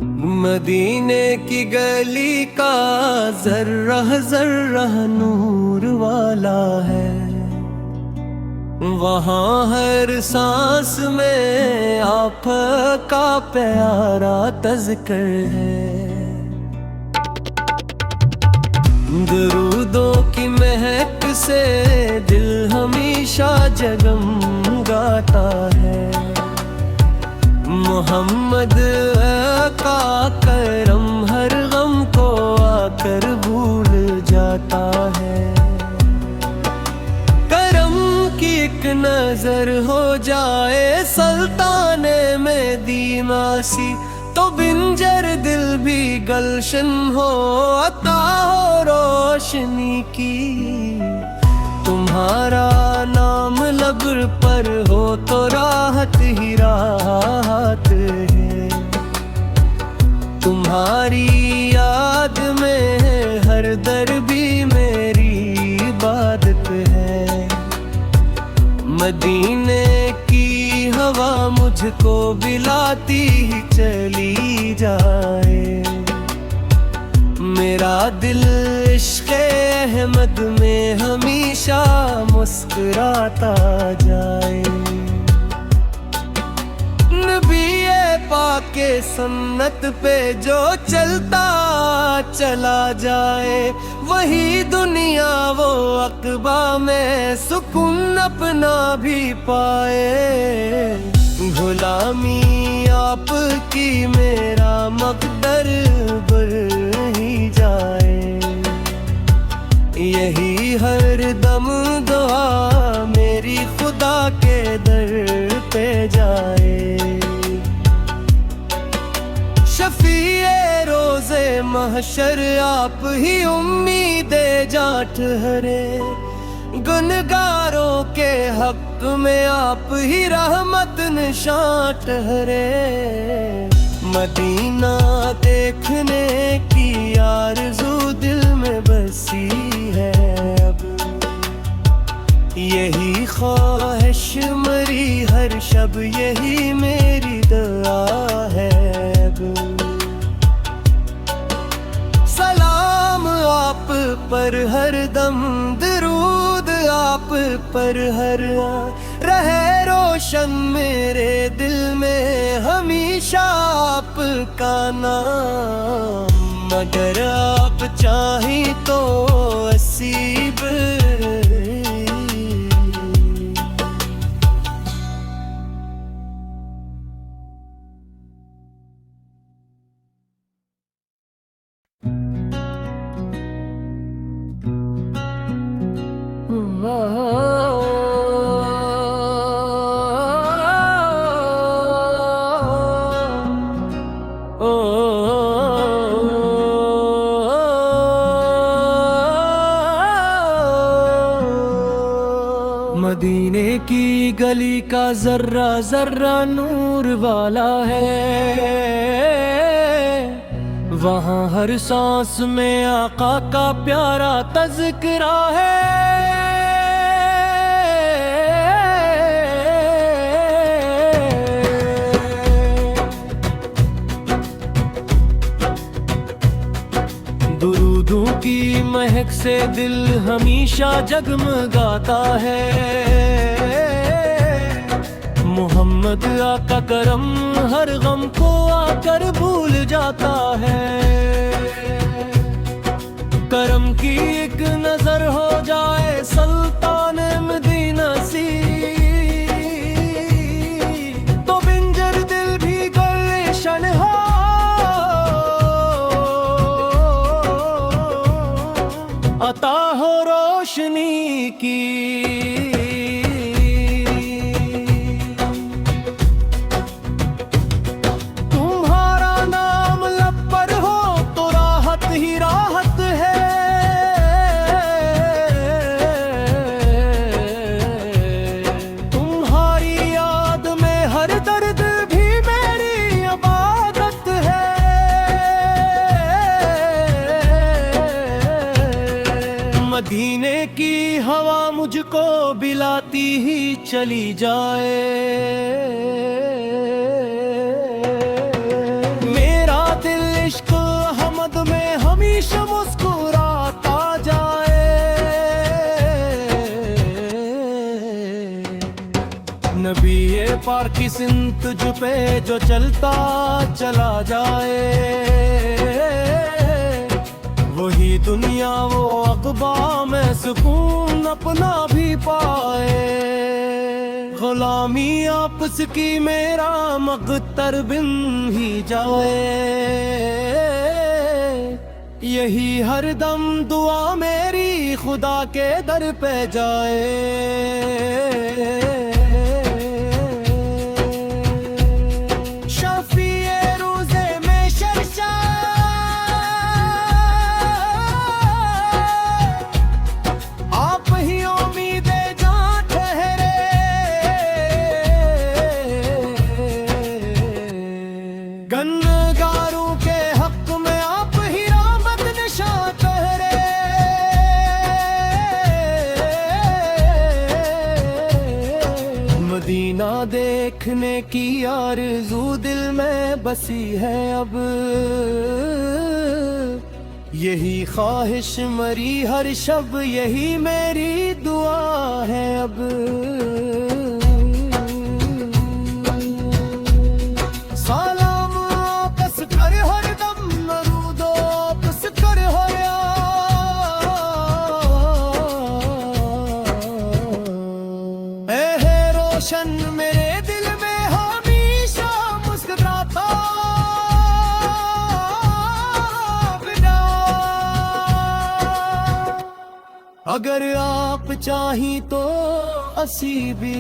मदीने की गली का जर्रा जर्रा नूर वाला है। वहाँ हर सांस में आपका प्यारा तज़किर है। दरूदों की महक से दिल हमेशा जगमगाता है। मोहम्मद का करम हर गम को आकर भूल जाता है। करम की एक नजर हो जाए सुल्ताने में दीमासी, तो बिंजर दिल भी गलशन हो, अता हो रोशनी की। तुम्हारा नाम लब पर हो तो राहत ही राहत है। तुम्हारी याद में हर दर भी मेरी इबादत है। मदीने की हवा मुझको बिलाती ही चली जाए। मेरा दिल इश्क़ अहमद में हमेशा मुस्कुराता जाए। नबीए पाक के सुन्नत पे जो चलता चला जाए, वही दुनिया वो अक़बा में सुकून अपना भी पाए। गुलामी आपकी मेरा मक़दर बन ही जाए। यही हर दम दुआ मेरी खुदा के दर पे जाए। शफ़ीए रोज़े महशर आप ही उम्मीदे जा ठहरे। गुनगारों के हक़ में आप ही रहमत निशान ठहरे। मदीना देखने की आरज़ू दिल में बसी है अब। यही ख्वाहिश मरी हर शब, यही मेरी दुआ है अब। सलाम आप पर हर दम, दरूद आप पर हर रहे रोशन मेरे दिल में हमेशा आपका नाम। अगर आप चाहें तो असीब मदीने की गली का जर्रा जर्रा नूर वाला है। वहाँ हर सांस में आका का प्यारा तज़किरा है। दुरूदों की महक से दिल हमेशा जगमगाता है। मोहम्मद आका करम हर गम को आकर भूल जाता है। करम की एक नजर हो जाए सुल्तान मदीना सी, तो बिंजर दिल भी गलशन हो, अता हो रोशनी की। तुम्हारा नाम लब पर हो तो राहत ही राहत है। तुम्हारी याद में हर दर्द भी मेरी इबादत है। मदीने की हवा मुझको बिलाती ही चली जाए। मेरा यार की सिंत तुझ पे जो चलता चला जाए, वही दुनिया वो अक़बा में सुकून अपना भी पाए। गुलामी आपस की मेरा मगतर बिन ही जाए, यही हरदम दुआ मेरी खुदा के दर पे जाए। शफ़ीए रोज़े में शर्शा आप ही उम्मीदे जहाँ ठहरे, गन्नगारों के हक में आप ही रामत निशा ठहरे। मदीना देखने की आरज़ू दिल में बसी है अब, यही ख्वाहिश मरी हर शब, यही मेरी दुआ है अब। सलाम आपस कर हर दम, दरूद आपस कर हर है रोशन मेरे दिल में हमेशा मुस्कुराता बिना। अगर आप चाही तो असी भी